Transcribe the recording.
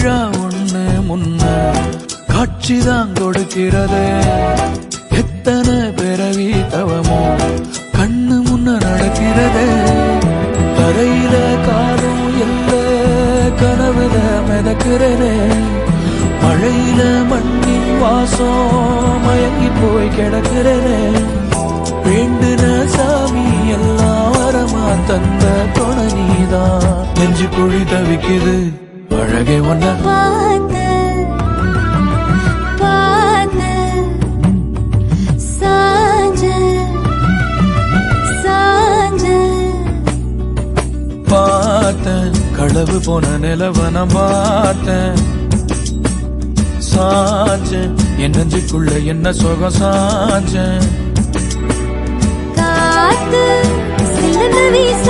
விழா ஒண்ணு முன்ன காட்சிதான் கொடுக்கிறது. எத்தனை பிறவி தவமோ கண்ணு முன்ன நடக்கிறது. தரையில காலும் எல்ல கனவுல மிதக்கிறனே. மழையில மண்ணின் வாசம் மயங்கி போய் கிடக்கிறனே. வேண்டுன சாமி எல்லாம் வரமா தந்த துணை நீதான். நெஞ்சு குழி தவிக்குது அழகே ஒன்ன பார்த்தேன். களவு போன நிலவன பார்த்தேன். சாஞ்சேன் என் நெஞ்சுக்குள்ள என்ன சுகம் சாஞ்சேன். காத்து சில வீச